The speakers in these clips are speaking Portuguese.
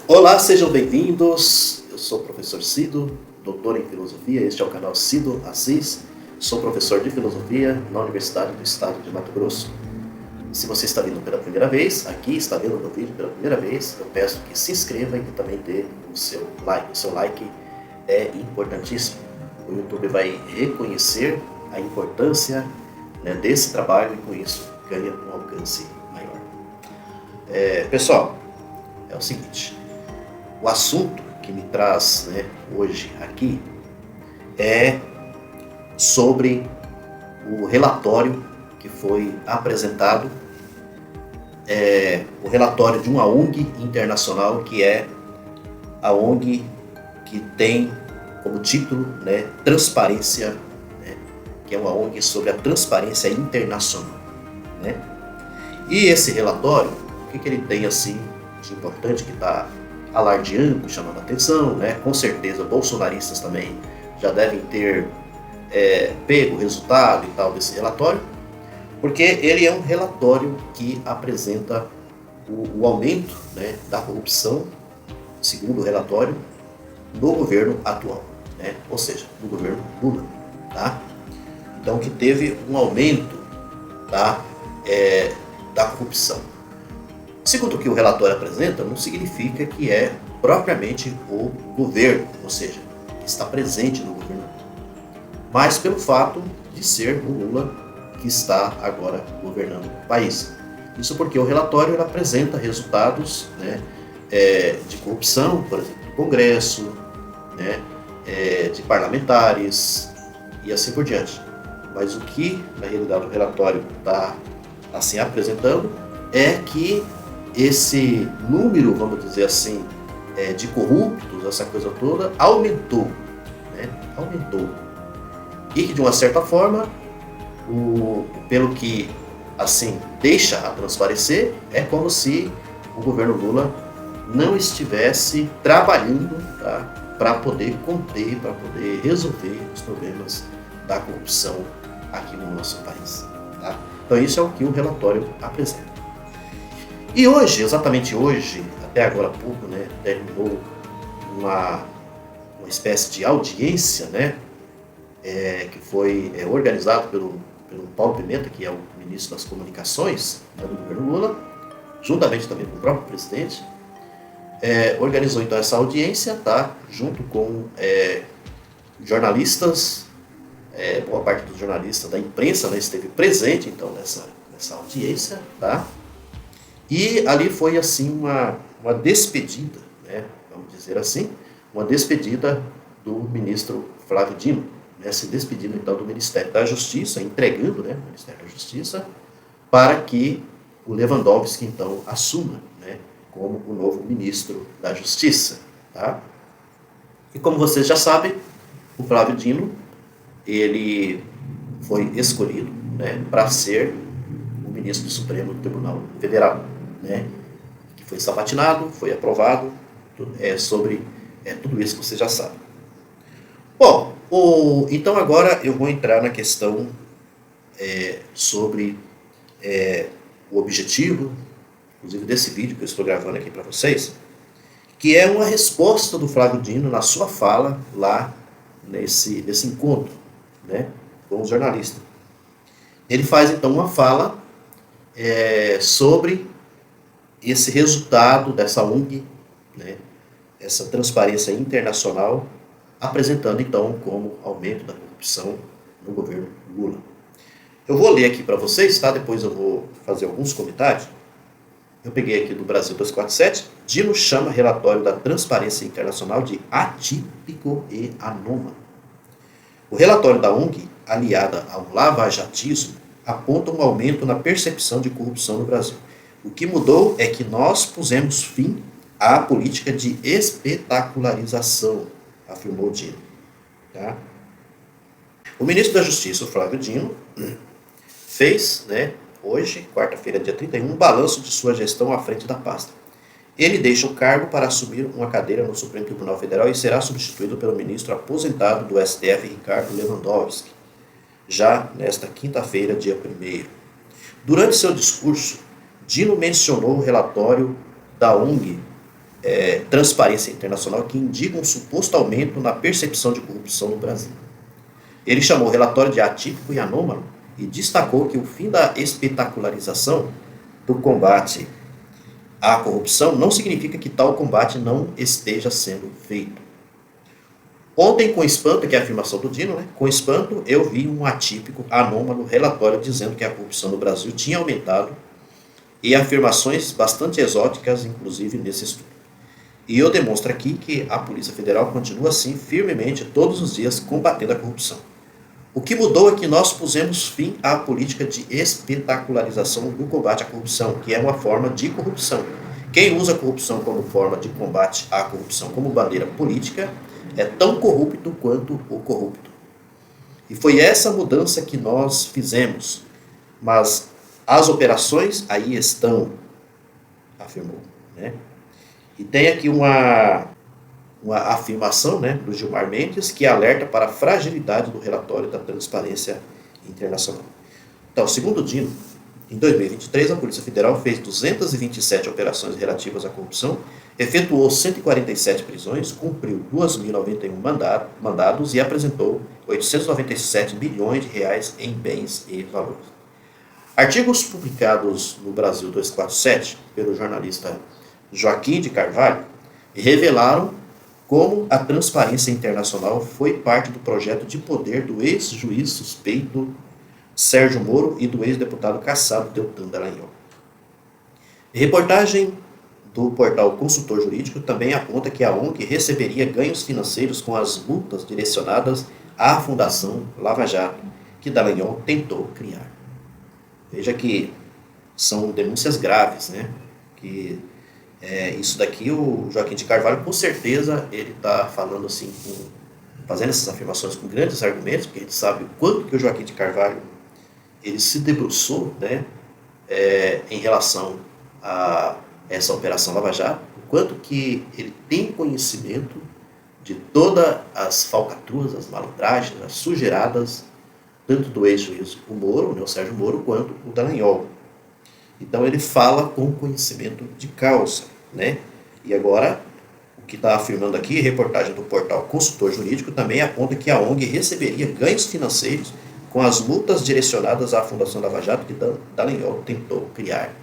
Olá, sejam bem-vindos. Eu sou o professor Cido, doutor em filosofia. Este é o canal Cido Assis. Sou professor de filosofia na Universidade do Estado de Mato Grosso. Se você está vindo pela primeira vez, aqui está vendo o vídeo pela primeira vez, eu peço que se inscreva e que também dê o seu like. O seu like é importantíssimo. O YouTube vai reconhecer a importância, desse trabalho e com isso ganha um alcance maior. Pessoal, é o seguinte. O assunto que me traz hoje aqui é sobre o relatório que foi apresentado, o relatório de uma ONG internacional, que é a ONG que tem como título Transparência, que é uma ONG sobre a transparência internacional. E esse relatório, o que ele tem assim de importante que está alardeando, chamando a atenção, com certeza bolsonaristas também já devem ter pego o resultado e tal desse relatório, porque ele é um relatório que apresenta o aumento da corrupção, segundo o relatório, do governo atual, ou seja, do governo Lula. Tá? Então, que teve um aumento da corrupção. Segundo o que o relatório apresenta, não significa que é propriamente o governo, ou seja, que está presente no governo, mas pelo fato de ser o Lula que está agora governando o país. Isso porque o relatório apresenta resultados de corrupção, por exemplo, do Congresso, de parlamentares e assim por diante. Mas o que, na realidade, o relatório está assim apresentando é que esse número, vamos dizer assim, de corruptos, essa coisa toda, aumentou. Aumentou. E que, de uma certa forma, pelo que assim deixa a transparecer, é como se o governo Lula não estivesse trabalhando para poder conter, para poder resolver os problemas da corrupção aqui no nosso país. Tá? Então isso é o que o relatório apresenta. E hoje, exatamente hoje, até agora há pouco, terminou uma espécie de audiência, que foi organizado pelo Paulo Pimenta, que é o ministro das Comunicações do governo Lula, juntamente também com o próprio presidente. Organizou então essa audiência, junto com jornalistas, boa parte dos jornalistas da imprensa esteve presente então nessa audiência, E ali foi assim uma despedida, vamos dizer assim, uma despedida do ministro Flávio Dino, se despedindo então do Ministério da Justiça, entregando o Ministério da Justiça para que o Lewandowski então assuma como o novo ministro da Justiça. Tá? E como vocês já sabem, o Flávio Dino ele foi escolhido para ser o ministro do Supremo Tribunal Federal, que foi sabatinado, foi aprovado, sobre tudo isso que você já sabe. Bom, então agora eu vou entrar na questão sobre o objetivo, inclusive desse vídeo que eu estou gravando aqui para vocês, que é uma resposta do Flávio Dino na sua fala lá nesse encontro com os jornalistas. Ele faz então uma fala sobre esse resultado dessa ONG, essa transparência internacional, apresentando então como aumento da corrupção no governo Lula. Eu vou ler aqui para vocês, depois eu vou fazer alguns comentários. Eu peguei aqui do Brasil 247, Dino chama relatório da Transparência Internacional de atípico e anômalo. O relatório da ONG, aliada ao lavajatismo, aponta um aumento na percepção de corrupção no Brasil. O que mudou é que nós pusemos fim à política de espetacularização, afirmou Dino. O ministro da Justiça, o Flávio Dino, fez, hoje, quarta-feira, dia 31, um balanço de sua gestão à frente da pasta. Ele deixa o cargo para assumir uma cadeira no Supremo Tribunal Federal e será substituído pelo ministro aposentado do STF, Ricardo Lewandowski, já nesta quinta-feira, dia 1º. Durante seu discurso, Dino mencionou o relatório da ONG Transparência Internacional que indicam um suposto aumento na percepção de corrupção no Brasil. Ele chamou o relatório de atípico e anômalo e destacou que o fim da espetacularização do combate à corrupção não significa que tal combate não esteja sendo feito. Ontem, com espanto, que é a afirmação do Dino, com espanto, eu vi um atípico, anômalo relatório dizendo que a corrupção no Brasil tinha aumentado e afirmações bastante exóticas, inclusive nesse estudo. E eu demonstro aqui que a Polícia Federal continua assim, firmemente, todos os dias, combatendo a corrupção. O que mudou é que nós pusemos fim à política de espetacularização do combate à corrupção, que é uma forma de corrupção. Quem usa a corrupção como forma de combate à corrupção como bandeira política é tão corrupto quanto o corrupto. E foi essa mudança que nós fizemos. Mas as operações aí estão, afirmou. E tem aqui uma afirmação do Gilmar Mendes que alerta para a fragilidade do relatório da Transparência Internacional. Então, segundo o Dino, em 2023 a Polícia Federal fez 227 operações relativas à corrupção, efetuou 147 prisões, cumpriu 2.091 mandados e apresentou 897 bilhões de reais em bens e valores. Artigos publicados no Brasil 247 pelo jornalista Joaquim de Carvalho revelaram como a Transparência Internacional foi parte do projeto de poder do ex-juiz suspeito Sérgio Moro e do ex-deputado cassado Deltan Dallagnol. Reportagem do portal Consultor Jurídico também aponta que a ONG receberia ganhos financeiros com as multas direcionadas à Fundação Lava Jato, que Dallagnol tentou criar. Veja que são denúncias graves, que isso daqui o Joaquim de Carvalho, com certeza, ele está falando assim, fazendo essas afirmações com grandes argumentos, porque a gente sabe o quanto que o Joaquim de Carvalho ele se debruçou em relação a essa Operação Lava Jato, o quanto que ele tem conhecimento de todas as falcatruas, as malandragens, as sujeiradas, tanto do ex-juiz o Moro, o Sérgio Moro, quanto o Dallagnol. Então ele fala com conhecimento de causa, E agora, o que está afirmando aqui, reportagem do portal Consultor Jurídico, também aponta que a ONG receberia ganhos financeiros com as multas direcionadas à Fundação Lava Jato que Dallagnol tentou criar,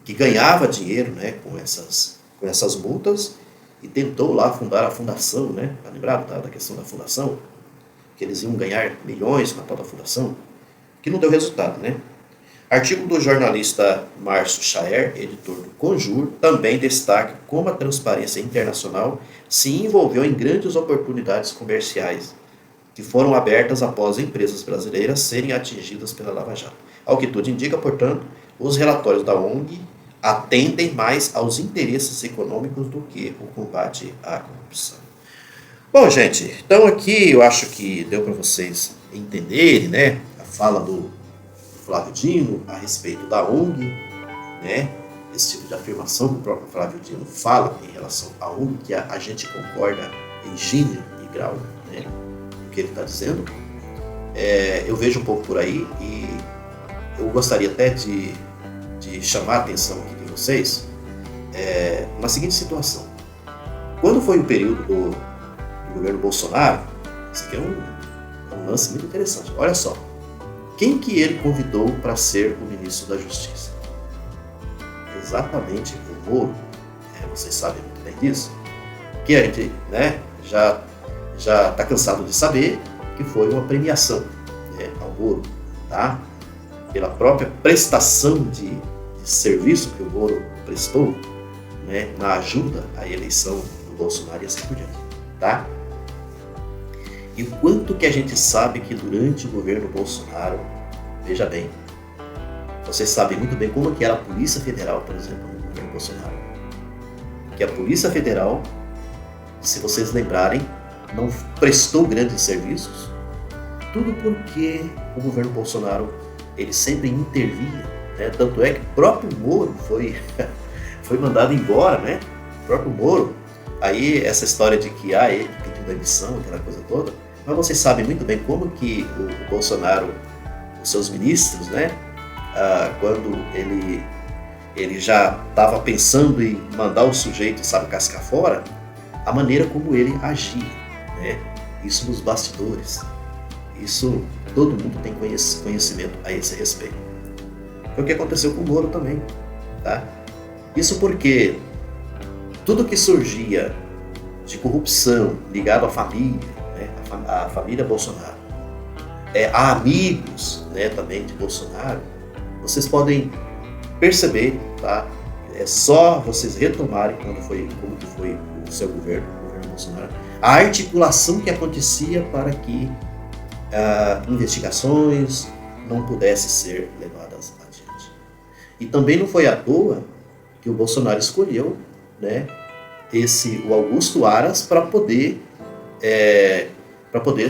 que ganhava dinheiro com essas multas e tentou lá fundar a fundação, Tá lembrado da questão da fundação? Que eles iam ganhar milhões com a tal da fundação, que não deu resultado, Artigo do jornalista Márcio Chaer, editor do Conjur, também destaca como a Transparência Internacional se envolveu em grandes oportunidades comerciais que foram abertas após empresas brasileiras serem atingidas pela Lava Jato. Ao que tudo indica, portanto, os relatórios da ONG atendem mais aos interesses econômicos do que o combate à corrupção. Bom, gente, então aqui eu acho que deu para vocês entenderem, a fala do Flávio Dino a respeito da ONG, esse tipo de afirmação que o próprio Flávio Dino fala em relação à ONG, que a gente concorda em gênero e grau, o que ele está dizendo. Eu vejo um pouco por aí e eu gostaria até de chamar a atenção aqui de vocês na seguinte situação. Quando foi o período do governo Bolsonaro, isso aqui é um lance muito interessante. Olha só, quem que ele convidou para ser o ministro da Justiça? Exatamente o Moro. Vocês sabem muito bem disso. Que a gente já está cansado de saber que foi uma premiação ao Moro, tá? Pela própria prestação de serviço que o Moro prestou na ajuda à eleição do Bolsonaro e assim por diante, tá? E o quanto que a gente sabe que durante o governo Bolsonaro, veja bem, vocês sabem muito bem como que era a Polícia Federal, por exemplo, no governo Bolsonaro. Que a Polícia Federal, se vocês lembrarem, não prestou grandes serviços, tudo porque o governo Bolsonaro ele sempre intervia, tanto é que o próprio Moro foi mandado embora, o próprio Moro. Aí essa história de que ele pediu demissão, aquela coisa toda, mas vocês sabem muito bem como que o Bolsonaro, os seus ministros, quando ele ele já estava pensando em mandar o sujeito, sabe, cascar fora, a maneira como ele agia, né? Isso nos bastidores. Isso todo mundo tem conhecimento a esse respeito. Foi o que aconteceu com o Moro também, tá? Isso porque tudo que surgia de corrupção ligado à família, né, à família Bolsonaro, a amigos, né, também de Bolsonaro, vocês podem perceber, tá? É só vocês retomarem como que foi o seu governo, o governo Bolsonaro, a articulação que acontecia para que investigações não pudessem ser levadas adiante. E também não foi à toa que o Bolsonaro escolheu, né, o Augusto Aras para poder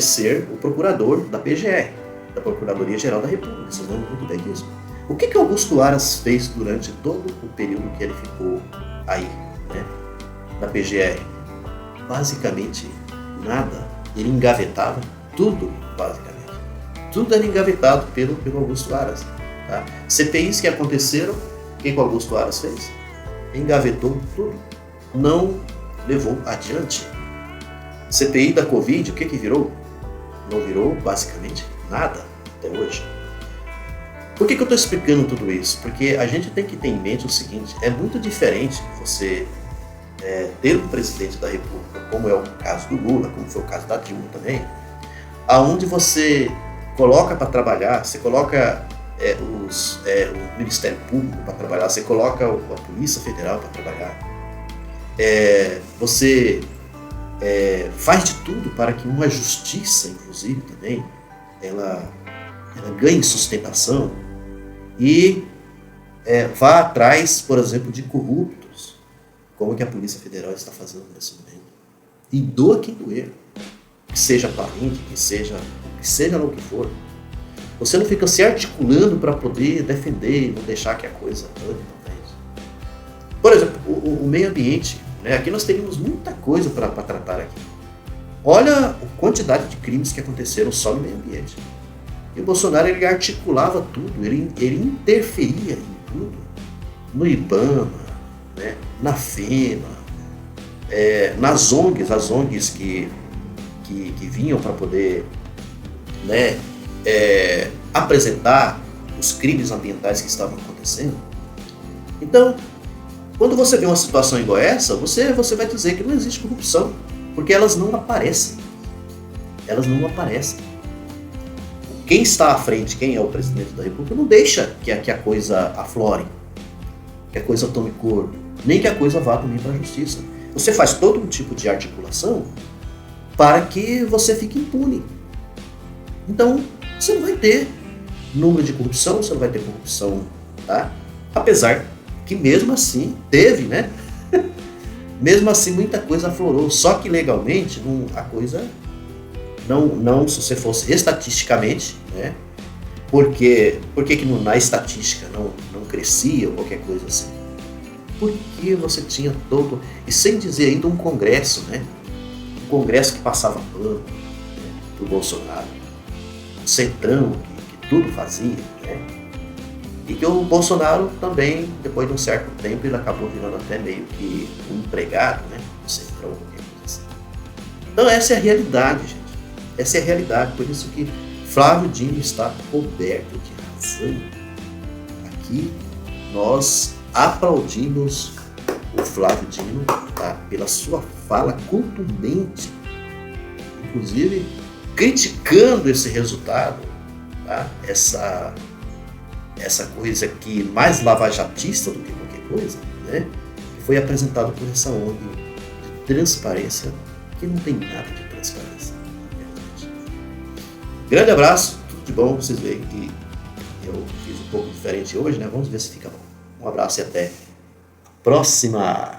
ser o procurador da PGR, da Procuradoria-Geral da República. Vocês lembram muito bem disso. O que Augusto Aras fez durante todo o período que ele ficou aí, né, na PGR? Basicamente nada. Ele engavetava tudo, basicamente. Tudo era engavetado pelo Augusto Aras. Tá? CPIs que aconteceram, o que o Augusto Aras fez? Engavetou tudo. Não levou adiante. CPI da Covid, o que virou? Não virou basicamente nada até hoje. Por que eu estou explicando tudo isso? Porque a gente tem que ter em mente o seguinte: é muito diferente você ter um presidente da República, como é o caso do Lula, como foi o caso da Dilma também, aonde você coloca para trabalhar, você coloca o Ministério Público para trabalhar, você coloca a Polícia Federal para trabalhar, você faz de tudo para que uma justiça, inclusive, também, ela ganhe sustentação e vá atrás, por exemplo, de corruptos, como que a Polícia Federal está fazendo nesse momento. E doa quem doer, que seja parente, que seja lá o que for. Você não fica se articulando para poder defender e não deixar que a coisa ande. Por exemplo, o meio ambiente, né? Aqui nós teríamos muita coisa para tratar aqui. Olha a quantidade de crimes que aconteceram só no meio ambiente. E o Bolsonaro, ele articulava tudo, ele interferia em tudo. No IBAMA, né? Na FEMA, nas ONGs, as ONGs que vinham para poder, né, apresentar os crimes ambientais que estavam acontecendo. Então, quando você vê uma situação igual essa, você vai dizer que não existe corrupção, porque elas não aparecem. Elas não aparecem. Quem está à frente, quem é o presidente da República, não deixa que a coisa aflore, que a coisa tome corpo, nem que a coisa vá também para a justiça. Você faz todo um tipo de articulação para que você fique impune. Então, você não vai ter número de corrupção, você não vai ter corrupção, tá? Apesar que mesmo assim teve, né? Mesmo assim muita coisa aflorou, só que legalmente a coisa não, se você fosse estatisticamente, né? Por que na estatística não crescia ou qualquer coisa assim? Porque você tinha todo, e sem dizer ainda um congresso, né? Um congresso que passava pano, né, pro Bolsonaro, um centrão que tudo fazia, né? E que o Bolsonaro também, depois de um certo tempo, ele acabou virando até meio que um empregado, né? Do centrão, qualquer coisa assim. Então essa é a realidade, gente. Essa é a realidade, por isso que Flávio Dino está coberto de razão. Aqui nós aplaudimos o Flávio Dino, tá, pela sua fala contundente, inclusive criticando esse resultado, tá, essa coisa que mais lavajatista do que qualquer coisa, né, que foi apresentado por essa ONG de transparência, que não tem nada de transparência. Grande abraço, tudo de bom. Vocês veem que eu fiz um pouco diferente hoje, né? Vamos ver se fica bom. Um abraço e até a próxima!